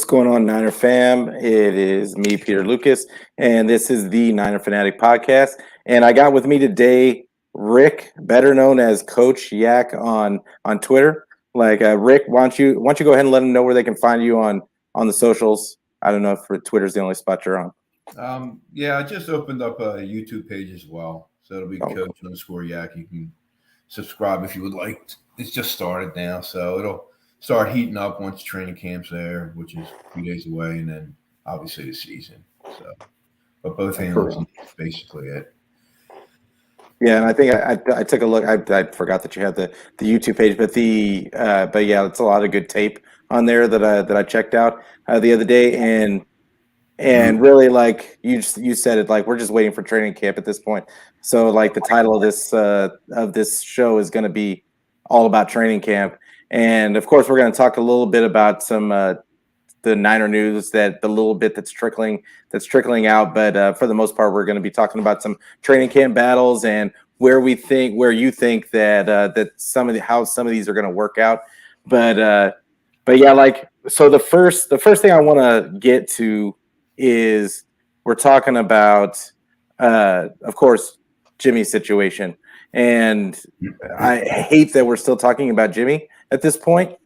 What's going on, Niner fam? It is me, Peter Lucas, and this is the Niner Fanatic Podcast. And I got with me today Rick, better known as Coach Yac on Twitter. Rick, why don't you go ahead and let them know where they can find you on the socials? I don't know if Twitter's the only spot you're on. Yeah, I just opened up a YouTube page as well. So it'll be Oh, Coach_Yac. You can subscribe if you would like. It's just started now, so it'll start heating up once training camp's there, which is a few days away, and then obviously the season. So, but both for handles real. is basically it. Yeah, and I think I took a look. I forgot that you had the YouTube page, but yeah, it's a lot of good tape on there that I checked out the other day, and really, like you said it, like we're just waiting for training camp at this point. So like the title of this show is going to be all about training camp, and of course we're going to talk a little bit about some the Niner news, that the little bit that's trickling out. But for the most part, we're going to be talking about some training camp battles and where you think that how some of these are going to work out. But yeah, like so the first thing I want to get to is we're talking about, of course, Jimmy's situation. And I hate that we're still talking about Jimmy at this point,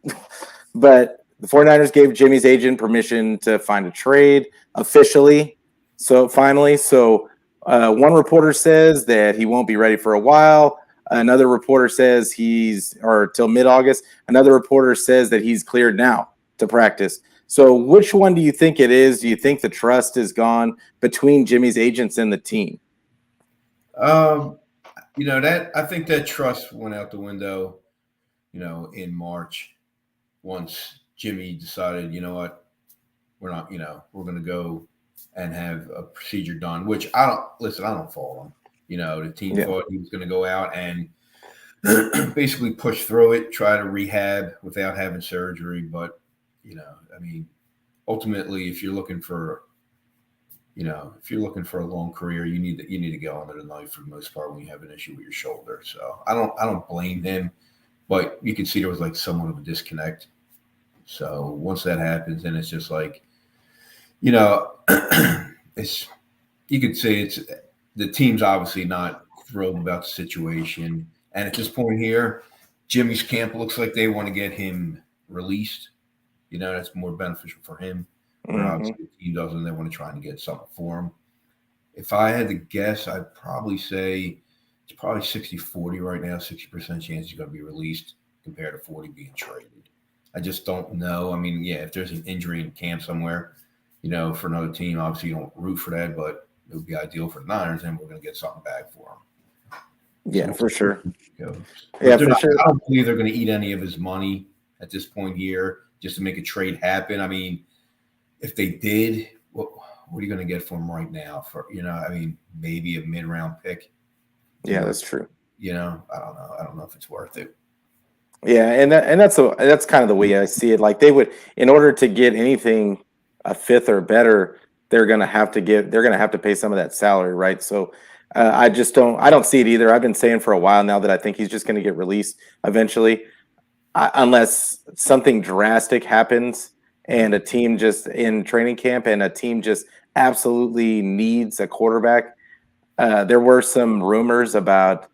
but the 49ers gave Jimmy's agent permission to find a trade officially. So finally, one reporter says that he won't be ready for a while. Another reporter says or till mid-August. Another reporter says that he's cleared now to practice. So which one do you think it is? Do you think the trust is gone between Jimmy's agents and the team? That I think that trust went out the window, in March once Jimmy decided, you know what, we're not, we're going to go and have a procedure done, which I don't fault him. The team thought he was going to go out and basically push through it, try to rehab without having surgery. But, ultimately, if you're looking for a long career, you need to go under the knife for the most part when you have an issue with your shoulder. So I don't blame him, but you can see there was like somewhat of a disconnect. So once that happens, then it's just like, it's, you could say it's the team's obviously not thrilled about the situation. And at this point here, Jimmy's camp looks like they want to get him released. That's more beneficial for him. Where obviously the team doesn't, they want to try and get something for him. If I had to guess, I'd probably say it's probably 60-40 right now, 60% chance he's going to be released compared to 40 being traded. I just don't know. I mean, yeah, if there's an injury in camp somewhere, for another team, obviously you don't root for that, but it would be ideal for the Niners, and we're going to get something back for him. Yeah, for sure. Goes. Yeah, for sure. I don't believe they're going to eat any of his money at this point here just to make a trade happen. I mean, if they did, what are you going to get for him right now? Maybe a mid-round pick. Yeah, that's true. I don't know. I don't know if it's worth it. Yeah, and that's kind of the way I see it. Like they would, in order to get anything a fifth or better, they're going to have to pay some of that salary, right? So I don't see it either. I've been saying for a while now that I think he's just going to get released eventually, unless something drastic happens and a team just in training camp and a team just absolutely needs a quarterback. There were some rumors about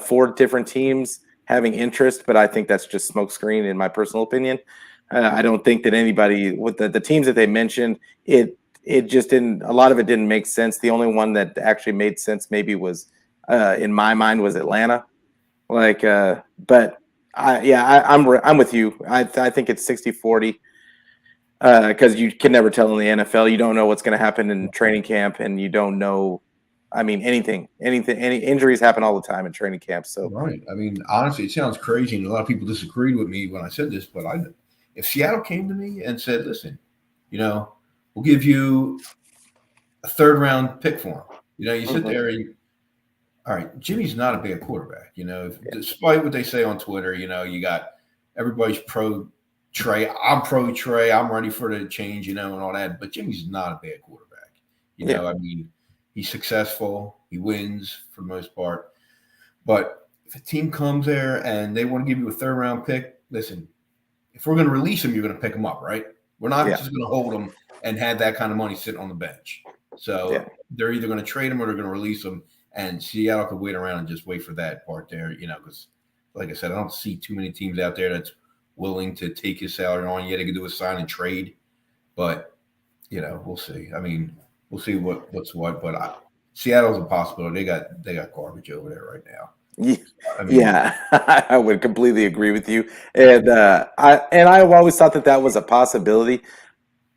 4 different teams having interest, but I think that's just smokescreen in my personal opinion. I don't think that anybody with the teams that they mentioned, it just didn't. A lot of it didn't make sense. The only one that actually made sense maybe was, in my mind, was Atlanta. But I'm with you. I think it's 60-40. Because you can never tell in the NFL. You don't know what's going to happen in training camp, and you don't know. I mean, any injuries happen all the time in training camp. So right. I mean, honestly, it sounds crazy, and a lot of people disagreed with me when I said this. But if Seattle came to me and said, "Listen, we'll give you a 3rd-round pick for him," you sit there and all right, Jimmy's not a bad quarterback. Despite what they say on Twitter, you got everybody's pro Trey. I'm pro Trey. I'm ready for the change, and all that. But Jimmy's not a bad quarterback. I mean, he's successful. He wins for the most part. But if a team comes there and they want to give you a 3rd-round pick, listen, if we're going to release him, you're going to pick him up, right? We're not Yeah. just going to hold him and have that kind of money sitting on the bench. Yeah. So they're either going to trade him or they're going to release him. And Seattle could wait around and just wait for that part there, because like I said, I don't see too many teams out there that's willing to take his salary on. Yeah, they could do a sign and trade, but we'll see. I mean, we'll see what's what. But Seattle's a possibility. They got garbage over there right now. I mean, Yeah, I would completely agree with you. And I've always thought that was a possibility.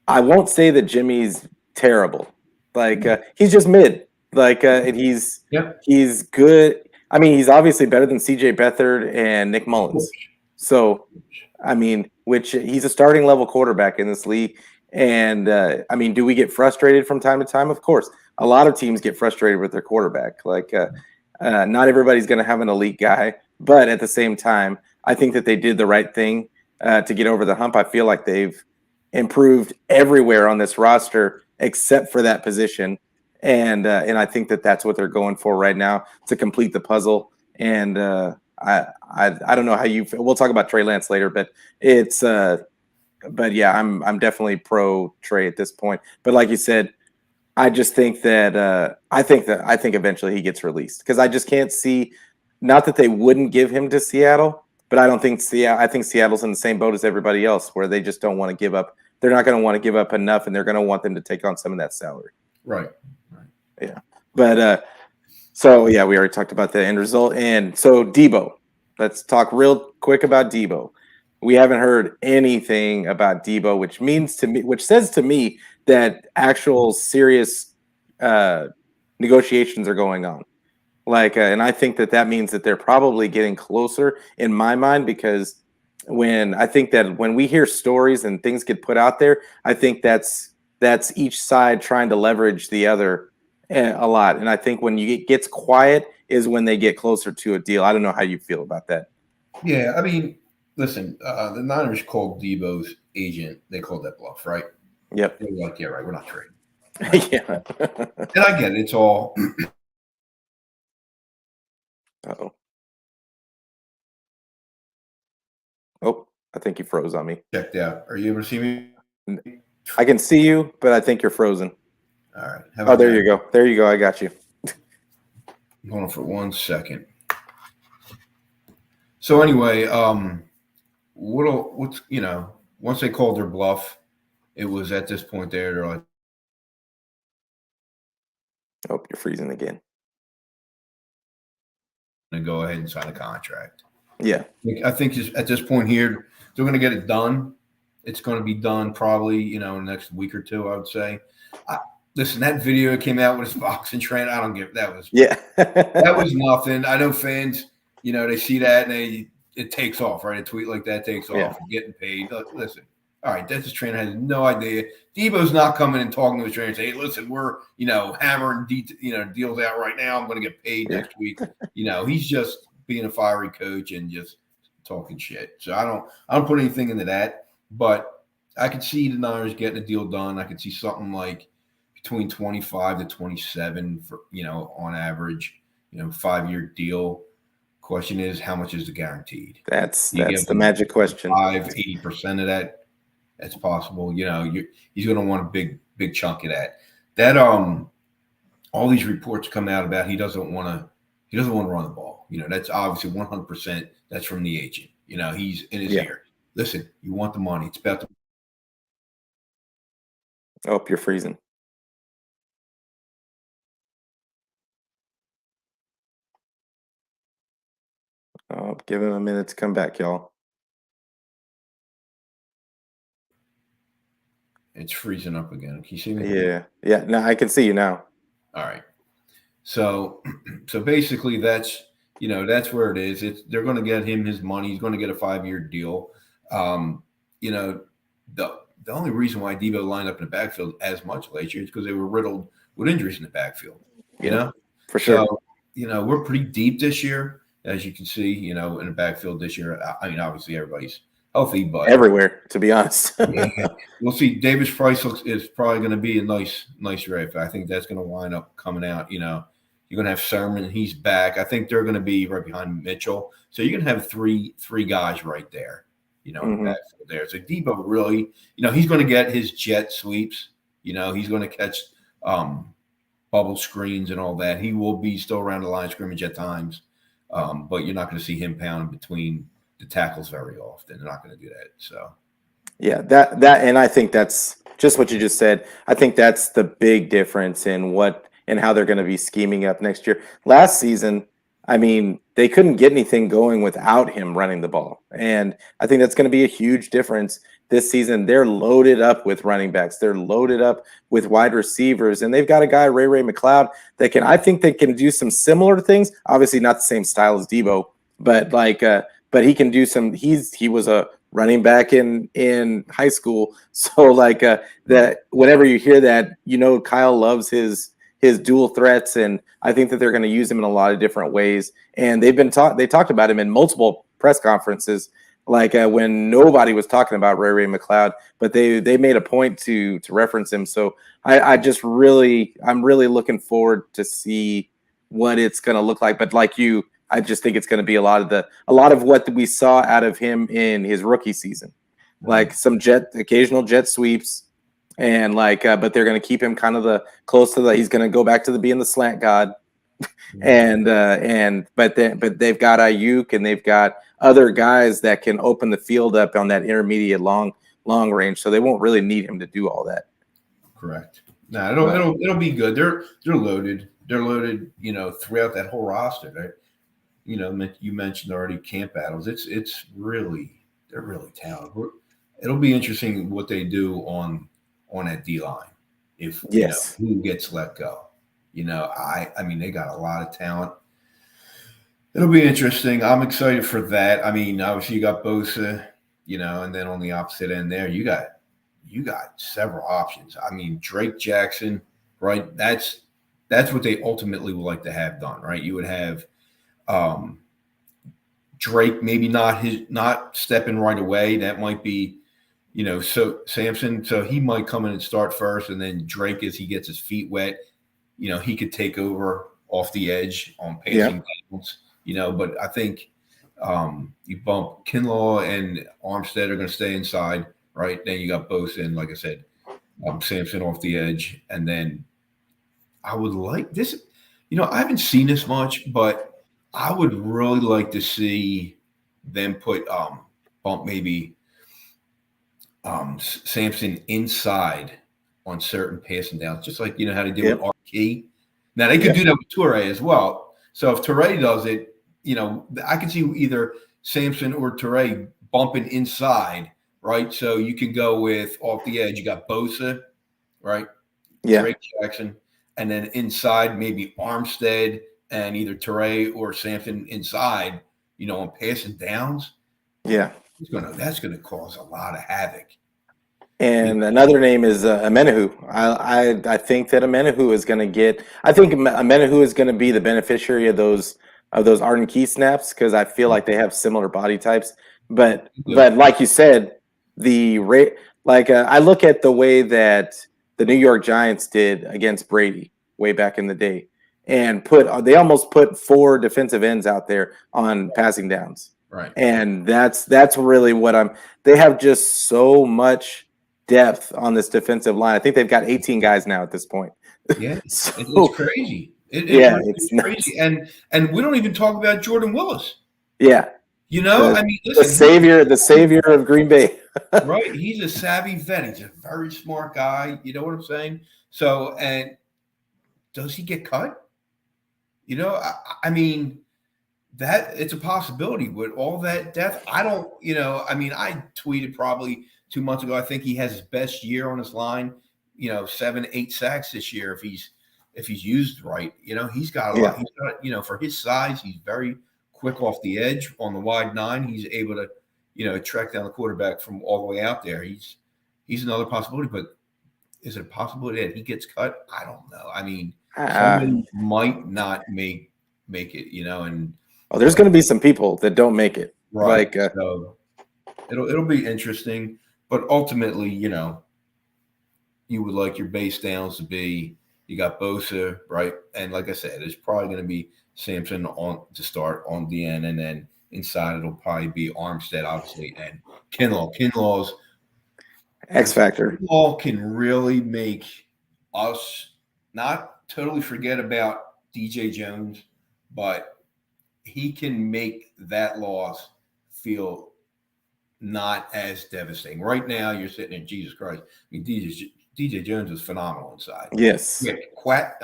I won't say that Jimmy's terrible. Like he's just mid. Like and yeah, he's good. I mean, he's obviously better than CJ Beathard and Nick of course. Mullins. So, I mean, which he's a starting level quarterback in this league. And I mean, do we get frustrated from time to time? Of course. A lot of teams get frustrated with their quarterback. Like not everybody's going to have an elite guy, but at the same time, I think that they did the right thing to get over the hump. I feel like they've improved everywhere on this roster except for that position, and I think that that's what they're going for right now to complete the puzzle. And I don't know how you feel. We'll talk about Trey Lance later, but it's but yeah, I'm definitely pro Trey at this point. But like you said, I just think that I think eventually he gets released because I just can't see. Not that they wouldn't give him to Seattle, but I don't think Seattle. I think Seattle's in the same boat as everybody else, where they just don't want to give up. They're not going to want to give up enough, and they're going to want them to take on some of that salary. Right. Yeah, but so yeah, we already talked about the end result, and so Debo. Let's talk real quick about Debo. We haven't heard anything about Debo, which says to me that actual serious uh, negotiations are going on. Like, and I think that means that they're probably getting closer in my mind because I think that when we hear stories and things get put out there, I think that's each side trying to leverage the other a lot. And I think when gets quiet is when they get closer to a deal. I don't know how you feel about that. Yeah, I mean, listen, the Niners called Debo's agent. They called that bluff, right? Yep. They're like, yeah, right. We're not trading. Right? Yeah. And I get it. It's all Uh-oh. Oh, I think you froze on me. checked out. Are you able to see me? I can see you, but I think you're frozen. All right. How Oh, about there that? you go. There you go. I got you. Hold on for 1 second. So anyway, what's once they called their bluff, it was at this point there. They're like, Oh, you're freezing again. to go ahead and sign a contract. Yeah. I think just at this point here, they're going to get it done. It's going to be done probably, in the next week or two, I would say. Listen, that video that came out with his boxing train, I don't give that was that was nothing. I know fans, they see that and it takes off, right? A tweet like that takes off, getting paid. Listen, all right, that's his trainer has no idea. Debo's not coming and talking to his trainer and saying, hey, listen, we're, hammering deals out right now. I'm going to get paid next week. He's just being a fiery coach and just talking shit. So I don't put anything into that, but I could see the Niners getting a deal done. I could see something like between 25 to 27 for, on average, 5-year deal. Question is, how much is the guaranteed? That's the magic question. 80% of that. That's possible. He's going to want a big chunk of that. That all these reports come out about he doesn't want to run the ball. That's obviously 100%. That's from the agent. He's in his ear. Listen, you want the money. It's about the. Oh, you're freezing. Oh, give him a minute to come back, y'all. It's freezing up again. Can you see me? Yeah. No, I can see you now. All right. So basically, that's where it is. They're going to get him his money. He's going to get a 5-year deal. The only reason why Debo lined up in the backfield as much last year is because they were riddled with injuries in the backfield. For sure. So we're pretty deep this year, as you can see. In the backfield this year. I mean, obviously everybody's healthy, but everywhere, to be honest. We'll see. Davis Price is probably going to be a nice riff. I think that's going to wind up coming out. You're going to have Sermon. He's back. I think they're going to be right behind Mitchell. So you're going to have three guys right there. in the Hmm. backfield there. So Debo really, he's going to get his jet sweeps. He's going to catch bubble screens and all that. He will be still around the line of scrimmage at times, but you're not going to see him pound between the tackles very often. They're not going to do that. So Yeah, and I think that's just what you just said. I think that's the big difference in what and how they're going to be scheming up next year. Last season, I mean, they couldn't get anything going without him running the ball. And I think that's going to be a huge difference this season. They're loaded up with running backs. They're loaded up with wide receivers, and they've got a guy, Ray McLeod, that can I think they can do some similar things. Obviously not the same style as Debo, but but he can do some he was a running back in high school. So right, that whenever you hear that, Kyle loves his dual threats, and I think that they're going to use him in a lot of different ways. And they talked about him in multiple press conferences, when nobody was talking about Ray McLeod, but they made a point to reference him. So I'm really looking forward to see what it's going to look like. But like you, I just think it's going to be a lot of what we saw out of him in his rookie season, right. like some occasional jet sweeps, and but they're going to keep him kind of the close to the. He's going to go back to the being the slant god, Mhm. but they've got Ayuk and they've got other guys that can open the field up on that intermediate long range, so they won't really need him to do all that. Correct. No, it'll But it'll it'll be good. They're loaded. They're loaded. Throughout that whole roster. You mentioned already camp battles. It's really they're really talented. It'll be interesting what they do on that D line if yes, who gets let go. I mean they got a lot of talent. It'll be interesting. I'm excited for that. I mean, obviously you got Bosa, and then on the opposite end there you got several options. I mean Drake Jackson, right? That's what they ultimately would like to have done, right? You would have um, Drake maybe not stepping right away. That might be, so Samson. So he might come in and start first, and then Drake, as he gets his feet wet, he could take over off the edge on yeah, passing downs. But I think you bump Kinlaw and Armstead are going to stay inside, right? Then you got Bosa and, like I said, Samson off the edge, and then I would like this. I haven't seen this much, but I would really like to see them put bump maybe Samson inside on certain passing downs, just like how they did with yep, RK. Now they could yep, do that with Toure as well. So if Toure does it, I could see either Samson or Toure bumping inside, right? So you can go with off the edge. You got Bosa, right? yeah, Drake Jackson, and then inside maybe Armstead and either Teray or Sampson inside, on passing downs. yeah. That's gonna cause a lot of havoc. You And another name is Amenahu. I think that Amenahu is going to get. I think Amenahu is going to be the beneficiary of those Arden Key snaps because I feel know, like they have similar body types. But you do. like you said, the rate I look at the way that the New York Giants did against Brady way back in the day, and they almost put four defensive ends out there on passing downs, Right. and that's really what I'm. They have just so much depth on this defensive line. I think they've got 18 guys now at this point. Yeah. It's So crazy. It yeah, really it's is nuts. crazy. And we don't even talk about Jordan Willis. Yeah, I mean, the listen, savior of Green Bay. right. He's a savvy vet. He's a very smart guy. You know what I'm saying? So, and does he get cut? I mean, that it's a possibility with all that depth. I don't, I mean, I tweeted probably 2 months ago. I think he has his best year on his line. 7, 8 sacks this year if he's used right. He's got a lot. Yeah, He's got, for his size, he's very quick off the edge on the wide nine. He's able to, track down the quarterback from all the way out there. He's another possibility, but is it a possibility that he gets cut? I don't know. I mean, uh, somebody might not make it, and well, there's going to be some people that don't make it. right. So it'll be interesting, but ultimately, you would like your base downs to be you got Bosa, right? And like I said, it's probably going to be Sampson on to start on the end, and then inside it'll probably be Armstead, obviously, and Kinlaw's X factor. Kinlaw can really make us not totally forget about DJ Jones, but he can make that loss feel not as devastating. Right now, you're sitting there, Jesus Christ. I mean, DJ Jones is phenomenal inside. Yes. Quick, quack.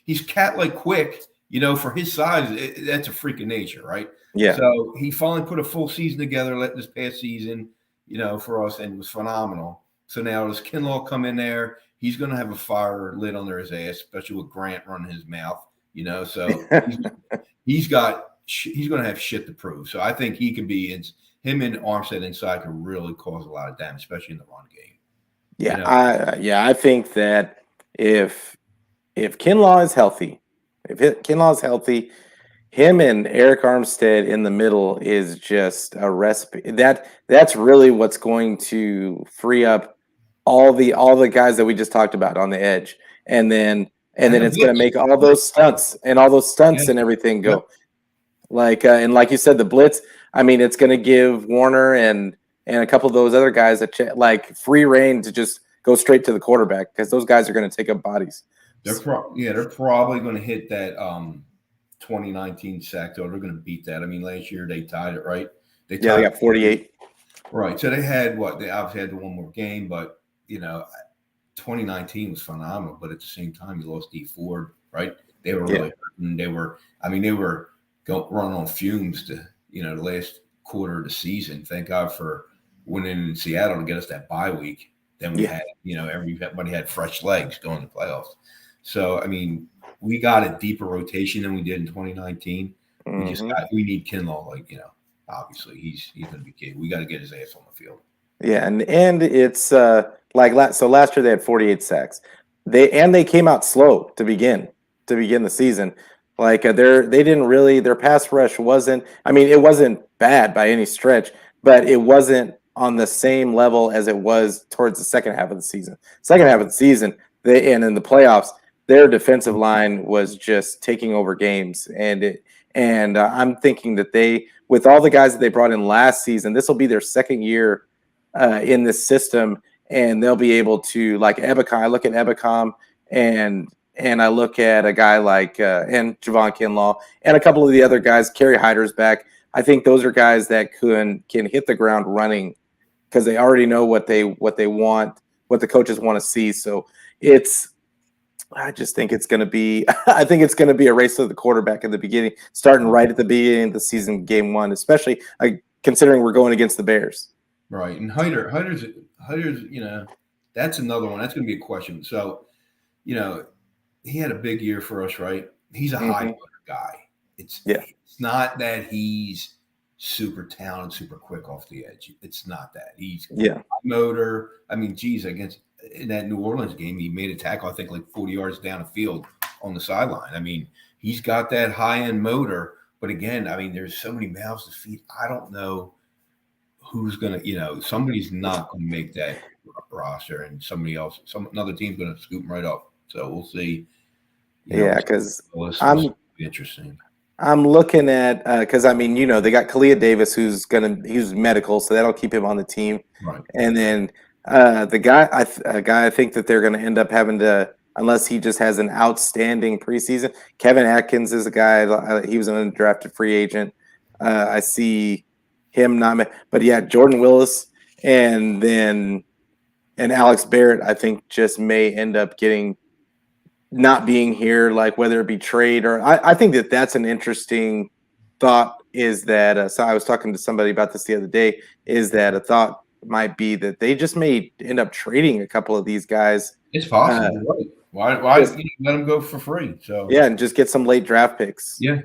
He's cat like quick. You know, for his size, that's a freak of nature, right? Yeah. So he finally put a full season together this past season, you know, for us, and it was phenomenal. So now does Kinlaw come in there? He's going to have a fire lit under his ass, especially with Grant running his mouth, you know. So he's going to have shit to prove. So I think he could be him and Armstead inside could really cause a lot of damage, especially in the run game. Yeah, You know? I think that if Kinlaw is healthy, Kinlaw is healthy, him and Eric Armstead in the middle is just a recipe. That's really what's going to free up all the guys that we just talked about on the edge, and then The it's going to blitz. make all those stunts Yeah. and everything Yep. go. Like and like you said, the blitz. I mean, it's going to give Warner and a couple of those other guys like free reign to just go straight to the quarterback because those guys are going to take up bodies. They're probably going to hit that 2019 sack total. They're going to beat that. I mean, last year they tied it, right? They got 48. Right. So they had what? They obviously had the one more game, but you know, 2019 was phenomenal. But at the same time, you lost D Ford, right? They were really hurting. They were running on fumes to the last quarter of the season. Thank God for winning in Seattle to get us that bye week. Then we had everybody had fresh legs going to playoffs. So I mean, we got a deeper rotation than we did in 2019. We need Kinlaw, obviously he's going to be key. We got to get his ass on the field. Yeah, and it's so last year they had 48 sacks. They came out slow to begin the season. Like they didn't really, their pass rush wasn't, I mean, it wasn't bad by any stretch, but it wasn't on the same level as it was towards the second half of the season. Second half of the season, and in the playoffs, their defensive line was just taking over games, and I'm thinking that with all the guys that they brought in last season, this will be their second year in this system, and they'll be able to, like Ebicom. I look at Ebicom and I look at a guy like and Javon Kinlaw and a couple of the other guys. Kerry Hyder's back. I think those are guys that can hit the ground running because they already know what they want, what the coaches want to see. So I just think it's going to be. I think it's going to be a race to the quarterback at the beginning, starting right at the beginning of the season, game one, especially considering we're going against the Bears. Right, and Hyder's, that's another one. That's going to be a question. So, he had a big year for us, right? He's a high motor guy. It's not that he's super talented, super quick off the edge. It's not that. He's high motor. I mean, geez, in that New Orleans game, he made a tackle, I think, like 40 yards down the field on the sideline. I mean, he's got that high-end motor. But again, I mean, there's so many mouths to feed. I don't know who's going to, somebody's not going to make that roster, and another team's going to scoop him right up. So we'll see. Because interesting. I'm looking at because I mean, they got Kalia Davis who's medical, so that'll keep him on the team. Right. And then a guy I think that they're going to end up having to, unless he just has an outstanding preseason. Kevin Atkins is a guy. He was an undrafted free agent. I see him not, but yeah, Jordan Willis and Alex Barrett, I think, just may end up not being here, like whether it be trade or I think that's an interesting thought. Is that so I was talking to somebody about this the other day, is that a thought might be that they just may end up trading a couple of these guys. It's possible, right? Why let them go for free? So and just get some late draft picks. Yeah.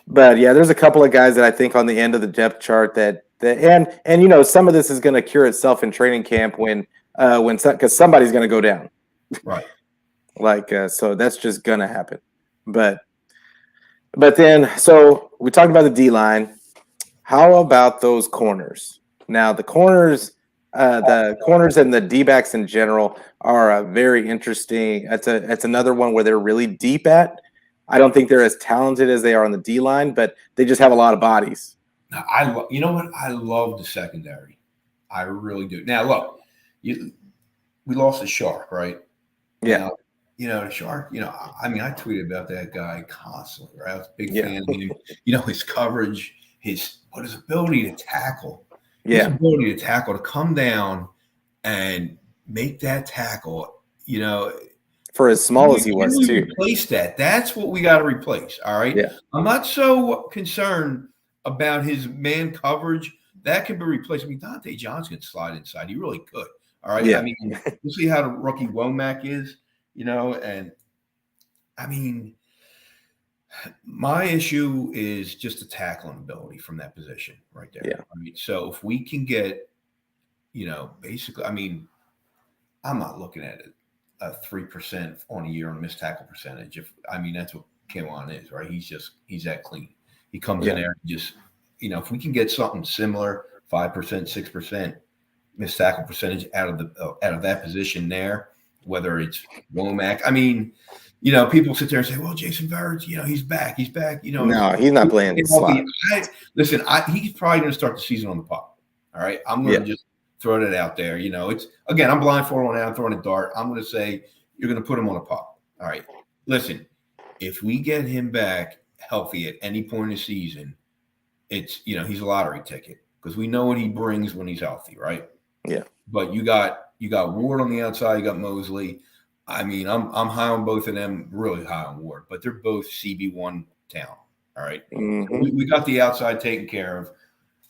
But yeah, there's a couple of guys that I think on the end of the depth chart and some of this is going to cure itself in training camp when because somebody's going to go down. Right. So that's just going to happen. But then, so we talked about the D-line. How about those corners? Now, the corners and the D-backs in general are very interesting. It's another one where they're really deep at. I don't think they're as talented as they are on the D-line, but they just have a lot of bodies. You know what? I love the secondary. I really do. Now, look, we lost the Shark, right? Yeah, Now, the Shark, I mean, I tweeted about that guy constantly, right? I was a big yeah, fan of him. His coverage, his ability to tackle, yeah. to come down and make that tackle, For as small as he can was, we too. replace that? That's what we got to replace. All right. Yeah, I'm not so concerned about his man coverage. That can be replaced. I mean, Dante Johnson can slide inside. He really could. All right. I yeah, mean, you see how the rookie Womack is, and I mean, my issue is just the tackling ability from that position right there. yeah. I mean, so if we can get, basically, I mean, I'm not looking at it a 3% on a year on missed tackle percentage. If I mean that's what Kwan is, right? He's that clean. He comes in Yeah. there and just if we can get something similar, 5%, 6% missed tackle percentage out of that position there, whether it's Womack. I mean, people sit there and say, "Well, Jason Verrett, he's back. He's back." No, he's not playing the slot. Listen, he's probably going to start the season on the pop. All right, I'm going Yeah, to just throw it out there. It's again, I'm blindfolded on out, I'm throwing a dart. I'm going to say you're going to put him on a pop. All right, listen, if we get him back healthy at any point in the season, it's he's a lottery ticket because we know what he brings when he's healthy, right? yeah. But you got Ward on the outside, you got Mosley. I mean, I'm high on both of them, really high on Ward, but they're both CB1 talent. All right. So Hmm. we got the outside taken care of.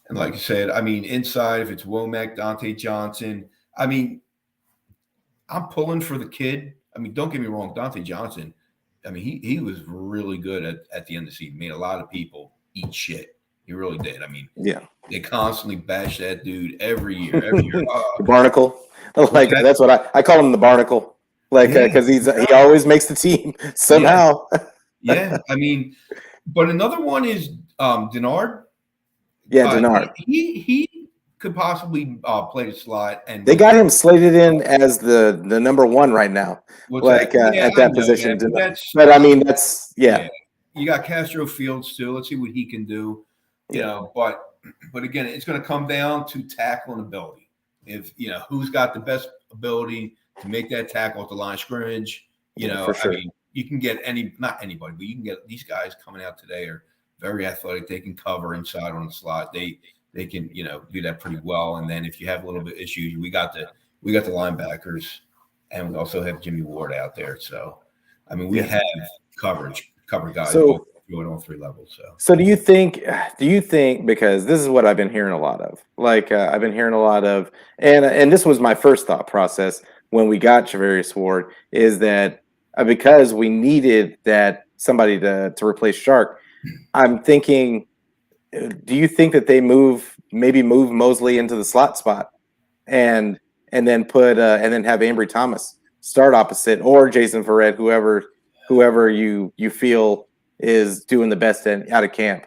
And like I said, I mean, inside, if it's Womack, Dante Johnson, I mean, I'm pulling for the kid. I mean, don't get me wrong, Dante Johnson, I mean, he was really good at the end of the season. Made a lot of people eat shit. He really did. I mean, Yeah. they constantly bash that dude every year, every year. The barnacle. What's Like that? that's what I call him, the barnacle. Like Yeah, because he always makes the team yeah, somehow. yeah. I mean, but another one is Denard. Yeah, He, Denard. he could possibly play the slot and They go. got him slated in as the number one right now, What's that? like Yeah, at I that know position. that, but that's But I mean, that's yeah. yeah, You got Castro Fields too. Let's see what he can do. yeah. But again, it's going to come down to tackling ability. If who's got the best ability to make that tackle at the line of scrimmage. For I sure. mean, you can get not anybody, but you can get these guys coming out today are very athletic. They can cover inside on the slot. They can do that pretty well. And then if you have a little bit of issues, we got the linebackers, and we also have Jimmy Ward out there. So I mean, we Yeah. have cover guys all So going on three levels. So so do you think because this is what I've been hearing a lot of. Like I've been hearing a lot of, and this was my first thought process when we got Javarius Ward is that because we needed that somebody to replace Shark. I'm thinking, do you think that they maybe move Mosley into the slot spot and then and then have Ambry Thomas start opposite or Jason Verrett, whoever you feel is doing the best out of camp.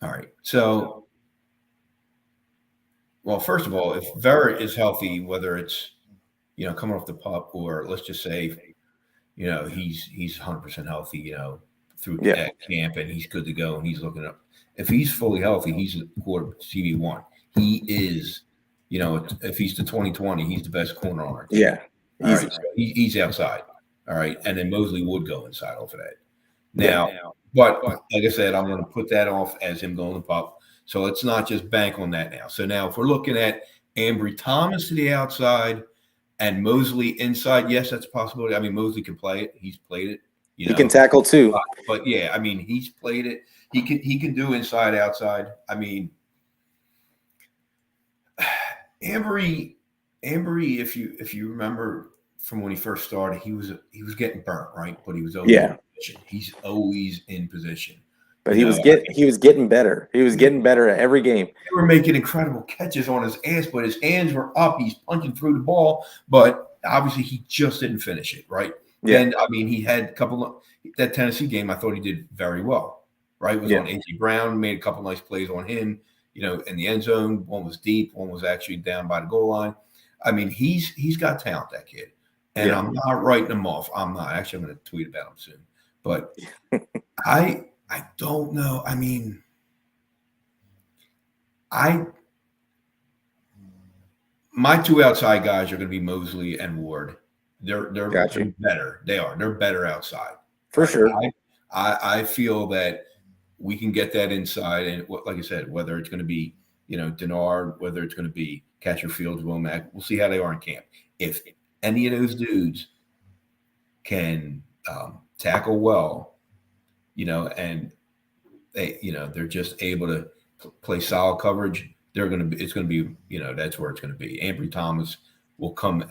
all right. So well, first of all, if Vera is healthy, whether it's coming off the pup or let's just say he's 100% healthy, through Yeah, at camp and he's good to go and he's looking up. If he's fully healthy, he's a quarter CB1. He is, if he's the 2020, he's the best corner on our team. yeah, All easy. right, so he's outside. All right, and then Mosley would go inside off of that. Yeah, Now, but like I said, I'm going to put that off as him going to pup. So let's not just bank on that now. So now, if we're looking at Ambry Thomas to the outside and Mosley inside, yes, that's a possibility. I mean, Mosley can play it; he's played it. he can tackle too. But yeah, I mean, he's played it. He can do inside outside. I mean, Ambry, if you remember from when he first started, he was getting burnt, right? But he was always Yeah, in position. He's always in position. but he was getting better. He was getting better at every game. They were making incredible catches on his ass, but his hands were up. He's punching through the ball, but obviously he just didn't finish it, right? Yeah. And I mean, he had a couple of that Tennessee game. I thought he did very well, right? It was on A.J. Brown, made a couple nice plays on him, in the end zone. One was deep, one was actually down by the goal line. I mean, he's got talent, that kid, and I'm not writing him off. I'm not. Actually, I'm going to tweet about him soon, but I don't know. I mean, I my two outside guys are going to be Mosley and Ward. Got They're you. better. They are. They're better outside. All For right. sure. I feel that we can get that inside, and like I said, whether it's going to be Denard, whether it's going to be Catcher Fields, Womack, we'll see how they are in camp. If any of those dudes can tackle well, and they're just able to play solid coverage, they're going to be. It's going to be. That's where it's going to be. Ambry Thomas will come.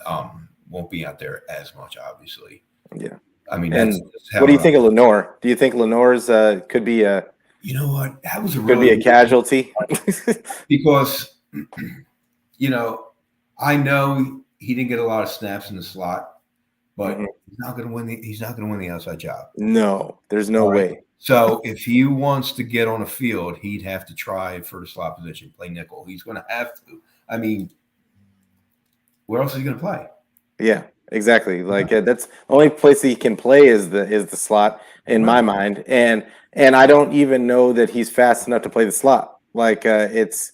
Won't be out there as much, obviously. Yeah. I mean, that's And just what how do you it. think of Lenore? Do you think Lenore's You know what? That was a could be really a casualty? because you know I know he didn't get a lot of snaps in the slot, but Mhm. he's not going to win the. He's not going to win the outside job. No, there's no All right. way. So if he wants to get on the field, he'd have to try for the slot position, play nickel. He's going to have to. I mean, where else is he going to play? Yeah, exactly. Like that's the only place he can play is the slot in Right. my mind, and I don't even know that he's fast enough to play the slot. Like it's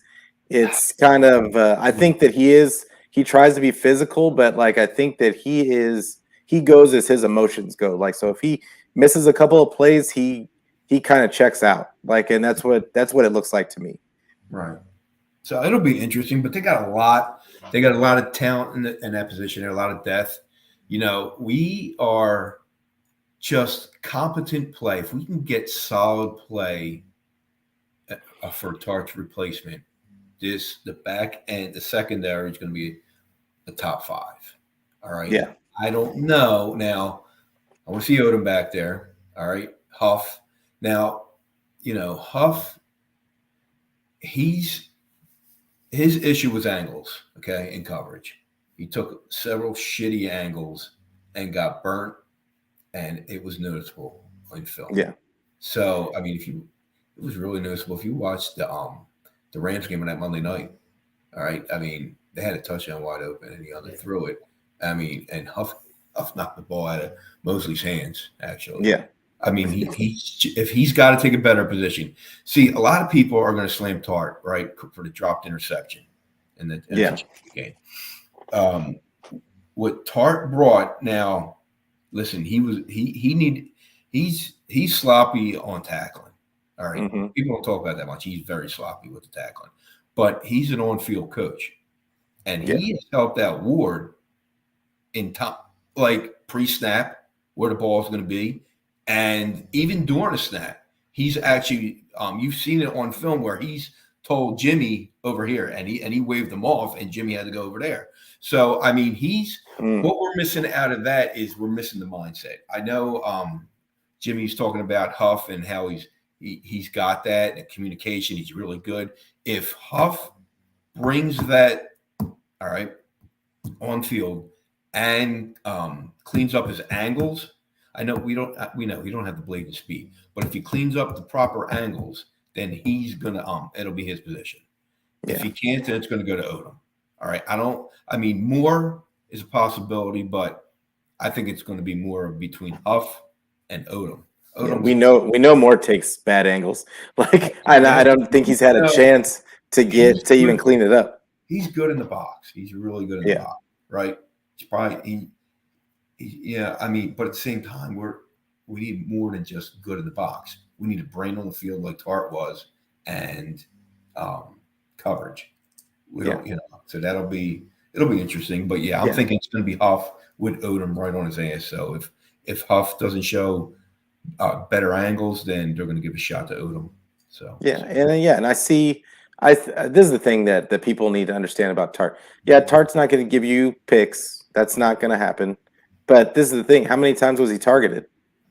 kind of I think that he tries to be physical, but like I think that he goes as his emotions go. Like so if he misses a couple of plays, he kind of checks out. Like and that's what it looks like to me. Right. So it'll be interesting, but they got a lot. They got a lot of talent in that position. There, a lot of depth. We are just competent play. If we can get solid play for Tart's replacement, the back end, the secondary is going to be the top five. All right. Yeah. I don't know now. I want to see Odom back there. All right. Huff. Now, Huff, his issue was angles, okay, in coverage. He took several shitty angles and got burnt, and it was noticeable on film. Yeah. So, I mean, it was really noticeable if you watched the Rams game on that Monday night. All right, I mean, they had a touchdown wide open, and he underthrew it. I mean, and Huff knocked the ball out of Mosley's hands. Actually, Yeah. I mean, if he's got to take a better position. See, a lot of people are going to slam Tart right for the dropped interception in the game. What Tart brought now, listen, he's sloppy on tackling. All right, Mm-hmm. people don't talk about that much. He's very sloppy with the tackling, but he's an on-field coach, and Yeah. he has helped out Ward in top, like pre-snap, where the ball is going to be, and even during a snap, he's actually you've seen it on film where he's told Jimmy over here, and he waved them off, and Jimmy had to go over there. So I mean, what we're missing out of that is we're missing the mindset. I know Jimmy's talking about Huff and how he's got that and communication. He's really good. If Huff brings that, all right, on field and cleans up his angles. I know we know he don't have the blade and speed, but if he cleans up the proper angles, then he's gonna it'll be his position. Yeah. If he can't, then it's gonna go to Odom. All right. I mean more is a possibility, but I think it's going to be more between Huff and Odom. Yeah, we know Moore takes bad angles. Like I don't think he's had a chance to get to even clean it up. He's good in the box. He's really good in the box, right? He's probably yeah. I mean, but at the same time, we need more than just good in the box. We need a brain on the field like Tart was, and coverage. We don't, so it'll be interesting. But yeah, I'm thinking it's going to be Huff with Odom right on his ass. So if Huff doesn't show better angles, then they're going to give a shot to Odom. So and I see. This is the thing that people need to understand about Tart. Yeah, Tart's not going to give you picks. That's not going to happen. But this is the thing. How many times was he targeted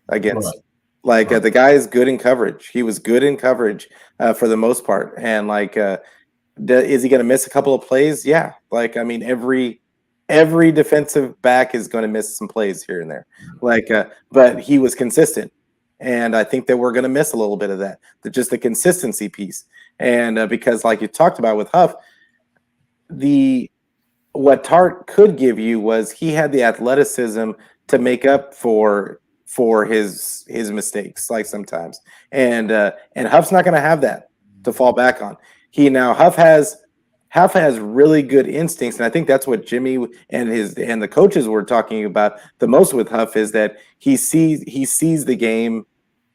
against? Right. Like the guy is good in coverage. He was good in coverage for the most part. And like, is he going to miss a couple of plays? Yeah. Like I mean, every defensive back is going to miss some plays here and there. Like, but he was consistent. And I think that we're going to miss a little bit of that, just the consistency piece. And because, like you talked about with Huff, what Tart could give you was he had the athleticism to make up for his mistakes, like sometimes. And Huff's not going to have that to fall back on. Huff has really good instincts, and I think that's what Jimmy and the coaches were talking about the most with Huff is that he sees the game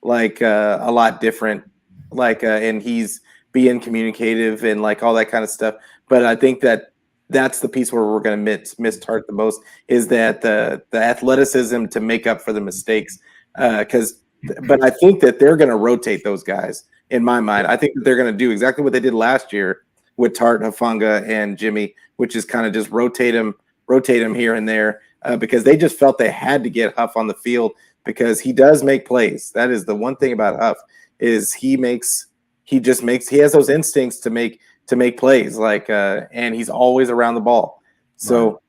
like a lot different, like and he's being communicative and like all that kind of stuff. But I think that's the piece where we're going to miss Tart the most is that the athleticism to make up for the mistakes. Because, but I think that they're going to rotate those guys. In my mind, I think that they're going to do exactly what they did last year with Tart, Hufanga, and Jimmy, which is kind of just rotate him here and there because they just felt they had to get Huff on the field because he does make plays. That is the one thing about Huff is he has those instincts to make plays and he's always around the ball. So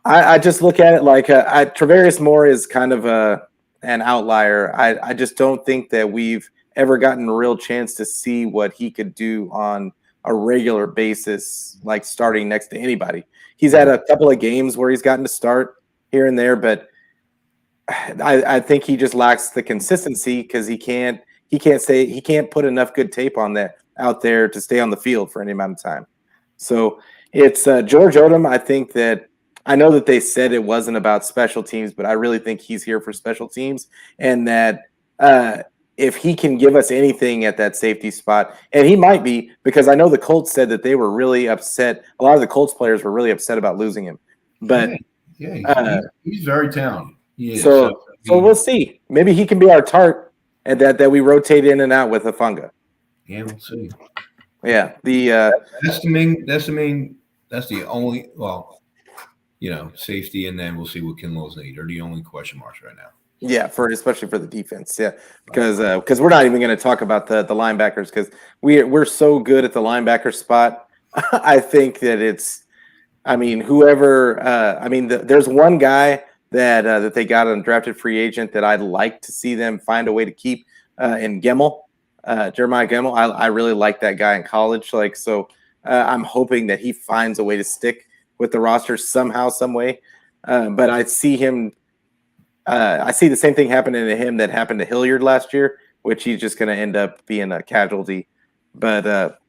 I just look at it like Travarius Moore is kind of an outlier. I just don't think that we've ever gotten a real chance to see what he could do on a regular basis, like starting next to anybody. He's had a couple of games where he's gotten to start here and there, but I think he just lacks the consistency because he can't put enough good tape on that out there to stay on the field for any amount of time. So it's George Odom. I know that they said it wasn't about special teams, but I really think he's here for special teams, and that if he can give us anything at that safety spot, and he might be, because I know the Colts said that they were really upset. A lot of the Colts players were really upset about losing him, but he's very talented. So we'll see. Maybe he can be our Tart, and that we rotate in and out with a Funga. Yeah, we'll see. Yeah, that's the only safety, and then we'll see what Kinlow's need. Are the only question marks right now. Yeah, especially for the defense. Yeah, because we're not even going to talk about the linebackers because we're so good at the linebacker spot. I think that there's one guy that they got on drafted free agent that I'd like to see them find a way to keep in Gemmel, Jeremiah Gemmel. I really like that guy in college. I'm hoping that he finds a way to stick with the roster somehow, some way. But I see him. I see the same thing happening to him that happened to Hilliard last year, which he's just going to end up being a casualty. But